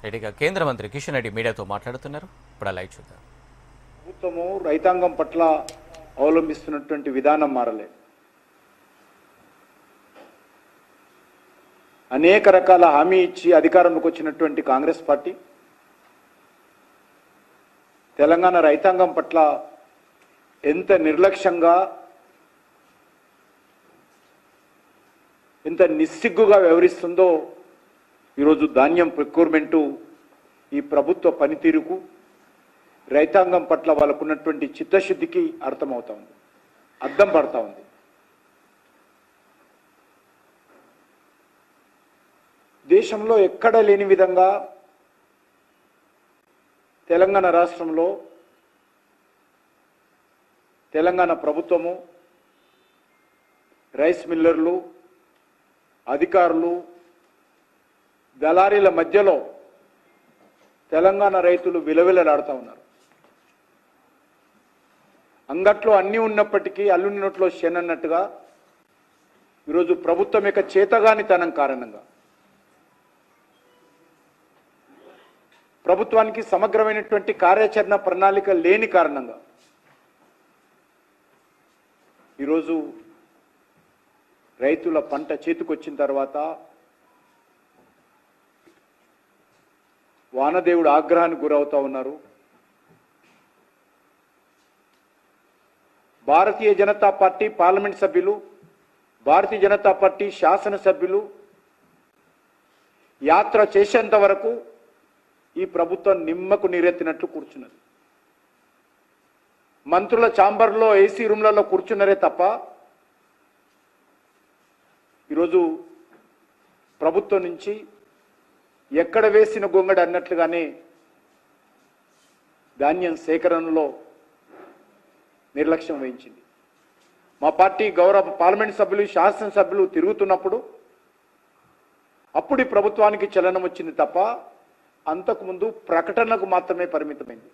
రెడ్డిగా కేంద్ర మంత్రి కిషన్ రెడ్డి మీడియాతో మాట్లాడుతున్నారు. ఇప్పుడు లైవ్ చూద్దాం. ప్రభుత్వము రైతాంగం పట్ల అవలంబిస్తున్నటువంటి విధానం మారలే. అనేక రకాల హామీ ఇచ్చి అధికారంలోకి వచ్చినటువంటి కాంగ్రెస్ పార్టీ తెలంగాణ రైతాంగం పట్ల ఎంత నిర్లక్ష్యంగా, ఎంత నిస్సిగ్గుగా వ్యవహరిస్తుందో ఈరోజు ధాన్యం ప్రొక్యూర్మెంటు ఈ ప్రభుత్వ పనితీరుకు, రైతాంగం పట్ల వాళ్ళకున్నటువంటి చిత్తశుద్ధికి అర్థమవుతా ఉంది, అద్దం పడతా ఉంది. దేశంలో ఎక్కడ లేని విధంగా తెలంగాణ రాష్ట్రంలో తెలంగాణ ప్రభుత్వము, రైస్ మిల్లర్లు, అధికారులు, దళారీల మధ్యలో తెలంగాణ రైతులు విలవిలలాడుతూ ఉన్నారు. అంగట్లో అన్నీ ఉన్నప్పటికీ అల్లుని నోట్లో శనన్నట్టుగా ఈరోజు ప్రభుత్వం యొక్క చేతగానితనం కారణంగా, ప్రభుత్వానికి సమగ్రమైనటువంటి కార్యాచరణ ప్రణాళిక లేని కారణంగా ఈరోజు రైతుల పంట చేతికొచ్చిన తర్వాత వానదేవుడు ఆగ్రహానికి గురవుతా ఉన్నారు. భారతీయ జనతా పార్టీ పార్లమెంట్ సభ్యులు, భారతీయ జనతా పార్టీ శాసనసభ్యులు యాత్ర చేసేంత వరకు ఈ ప్రభుత్వం నిమ్మకు నీరెత్తినట్లు కూర్చున్నది. మంత్రుల ఛాంబర్లో, ఏసీ రూమ్లలో కూర్చున్నారే తప్ప ఈరోజు ప్రభుత్వం నుంచి ఎక్కడ వేసిన గొంగడి అన్నట్లుగానే ధాన్యం సేకరణలో నిర్లక్ష్యం వహించింది. మా పార్టీ గౌరవ పార్లమెంట్ సభ్యులు, శాసనసభ్యులు తిరుగుతున్నప్పుడు అప్పుడు ఈ ప్రభుత్వానికి చలనం వచ్చింది తప్ప అంతకుముందు ప్రకటనకు మాత్రమే పరిమితమైంది.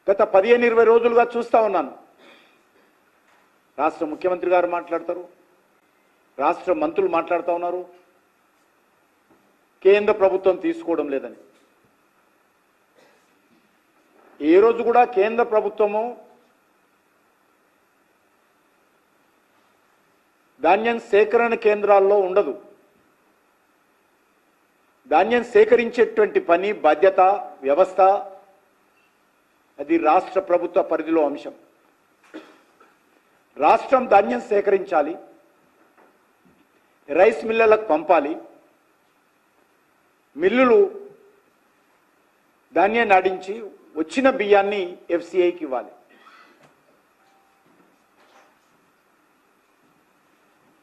గత 15-20 రోజులుగా చూస్తా ఉన్నాను. రాష్ట్ర ముఖ్యమంత్రి గారు మాట్లాడతారు, రాష్ట్ర మంత్రులు మాట్లాడుతూ ఉన్నారు, కేంద్ర ప్రభుత్వం తీసుకోవడం లేదని. ఏ రోజు కూడా కేంద్ర ప్రభుత్వము ధాన్యం సేకరణ కేంద్రాల్లో ఉండదు. ధాన్యం సేకరించేటువంటి పని, బాధ్యత, వ్యవస్థ అది రాష్ట్ర ప్రభుత్వ పరిధిలో అంశం. రాష్ట్రం ధాన్యం సేకరించాలి, రైస్ మిల్లర్లకు పంపాలి, మిల్లులు ధాన్యాన్ని ఆడించి వచ్చిన బియ్యాన్ని ఎఫ్సిఐకి ఇవ్వాలి.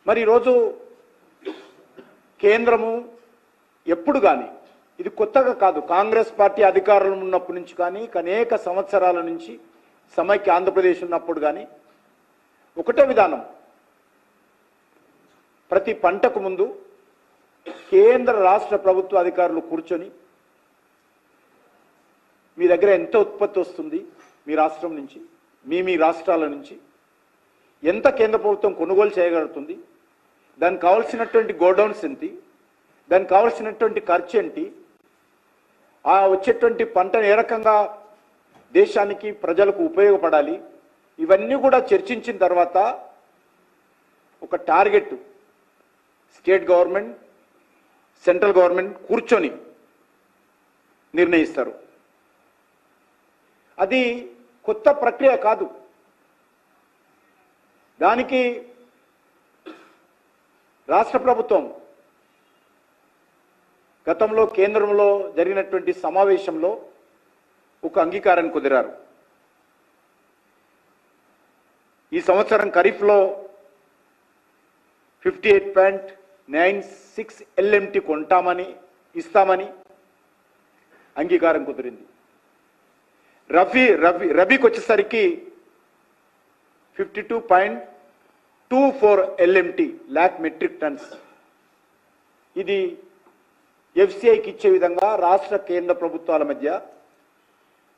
మరి ఈరోజు కేంద్రము ఎప్పుడు కానీ, ఇది కొత్తగా కాదు, కాంగ్రెస్ పార్టీ అధికారంలో ఉన్నప్పటి నుంచి కానీ, అనేక సంవత్సరాల నుంచి సమైక్య ఆంధ్రప్రదేశ్ ఉన్నప్పుడు కానీ ఒకటే విధానం. ప్రతి పంటకు ముందు కేంద్ర రాష్ట్ర ప్రభుత్వ అధికారులు కూర్చొని మీ దగ్గర ఎంత ఉత్పత్తి వస్తుంది, మీ రాష్ట్రం నుంచి, మీ రాష్ట్రాల నుంచి ఎంత కేంద్ర ప్రభుత్వం కొనుగోలు చేయగలుగుతుంది, దానికి కావాల్సినటువంటి గోడౌన్స్ ఏంటి, దానికి కావాల్సినటువంటి ఖర్చు ఏంటి, ఆ వచ్చేటువంటి పంటను ఏ రకంగా దేశానికి, ప్రజలకు ఉపయోగపడాలి, ఇవన్నీ కూడా చర్చించిన తర్వాత ఒక target state government, central government కూర్చొని నిర్ణయిస్తారు. అది కొత్త ప్రక్రియ కాదు. దానికి రాష్ట్ర ప్రభుత్వం గతంలో కేంద్రంలో జరిగినటువంటి సమావేశంలో ఒక అంగీకారాన్ని కుదిరారు. ఈ సంవత్సరం ఖరీఫ్లో 58.96 LMT కొంటామని, ఇస్తామని అంగీకారం కుదిరింది. రబీకి వచ్చేసరికి 52.24 LMT లాక్ మెట్రిక్ టన్స్. ఇది ఎఫ్సిఐకి ఇచ్చే విధంగా రాష్ట్ర కేంద్ర ప్రభుత్వాల మధ్య,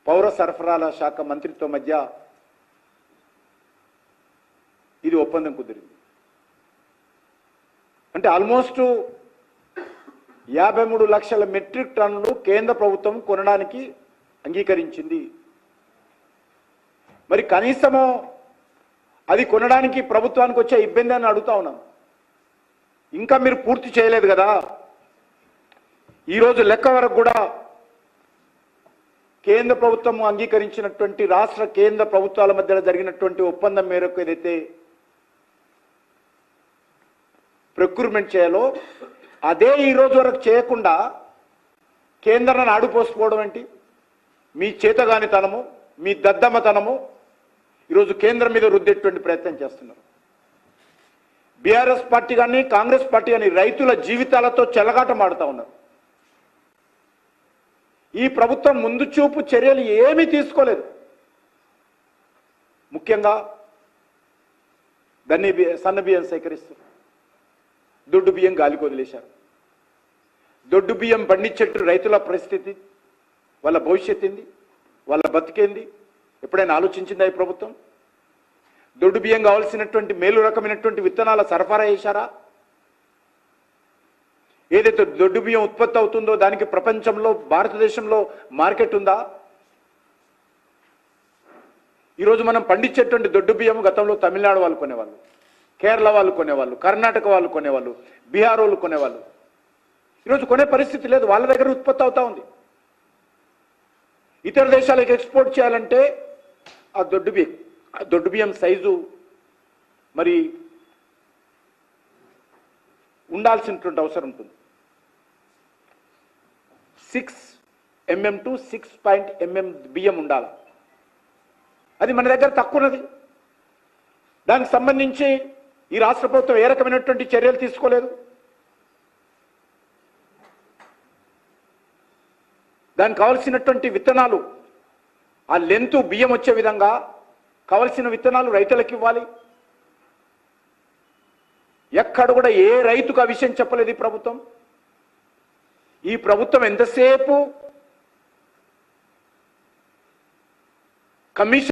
పౌర సరఫరాల శాఖ మంత్రిత్వ మధ్య ఇది ఒప్పందం కుదిరింది. అంటే ఆల్మోస్ట్ 53 లక్షల మెట్రిక్ టన్నులు కేంద్ర ప్రభుత్వం కొనడానికి అంగీకరించింది. మరి కనీసము అది కొనడానికి ప్రభుత్వానికి వచ్చే ఇబ్బంది అని అడుగుతా ఉన్నాం. ఇంకా మీరు పూర్తి చేయలేదు కదా. ఈరోజు లెక్క వరకు కూడా కేంద్ర ప్రభుత్వం అంగీకరించినటువంటి రాష్ట్ర కేంద్ర ప్రభుత్వాల మధ్య జరిగినటువంటి ఒప్పందం మేరకు ఏదైతే ప్రొక్యూర్మెంట్ చేయాలో అదే ఈ రోజు వరకు చేయకుండా కేంద్రాన్ని ఆడిపోసుకోవడం ఏంటి? మీ చేతగానితనము, మీ దద్దమ్మతనము ఈరోజు కేంద్రం మీద రుద్దేటువంటి ప్రయత్నం చేస్తున్నారు. బీఆర్ఎస్ పార్టీ కానీ కాంగ్రెస్ పార్టీ కానీ రైతుల జీవితాలతో చెలగాటమాడుతూ ఉన్నారు. ఈ ప్రభుత్వం ముందు చూపు చర్యలు ఏమీ తీసుకోలేదు. ముఖ్యంగా సన్న బియ్యం సేకరిస్తారు, దొడ్డు బియ్యం గాలికి వదిలేశారు. దొడ్డు బియ్యం పండించేట్టు రైతుల పరిస్థితి, వాళ్ళ భవిష్యత్ ఏంది, వాళ్ళ బతికేంది ఎప్పుడైనా ఆలోచించిందా ఈ ప్రభుత్వం? దొడ్డు బియ్యం కావాల్సినటువంటి మేలు రకమైనటువంటి విత్తనాల సరఫరా చేశారా? ఏదైతే దొడ్డు బియ్యం ఉత్పత్తి అవుతుందో దానికి ప్రపంచంలో భారతదేశంలో మార్కెట్ ఉందా? ఈరోజు మనం పండించేటువంటి దొడ్డు బియ్యం గతంలో తమిళనాడు వాళ్ళు కొనేవాళ్ళు, కేరళ వాళ్ళు కొనేవాళ్ళు, కర్ణాటక వాళ్ళు కొనేవాళ్ళు, బీహార్ వాళ్ళు కొనేవాళ్ళు. ఈరోజు కొనే పరిస్థితి లేదు, వాళ్ళ దగ్గర ఉత్పత్తి అవుతా ఉంది. ఇతర దేశాలకు ఎక్స్పోర్ట్ చేయాలంటే ఆ దొడ్డు బియ్యం సైజు మరి ఉండాల్సినటువంటి అవసరం ఉంటుంది. 6 mm to 6 mm బియ్యం ఉండాలి. అది మన దగ్గర తక్కువ ఉన్నది. దానికి సంబంధించి ఈ రాష్ట్ర ప్రభుత్వం ఏ రకమైనటువంటి చర్యలు తీసుకోలేదు. దానికి కావలసినటువంటి విత్తనాలు, ఆ లెంతు బియ్యం వచ్చే విధంగా కావలసిన విత్తనాలు రైతులకు ఇవ్వాలి. ఎక్కడ కూడా ఏ రైతుకు ఆ విషయం చెప్పలేదు ఈ ప్రభుత్వం. ఈ ప్రభుత్వం ఎంతసేపు కమిషన్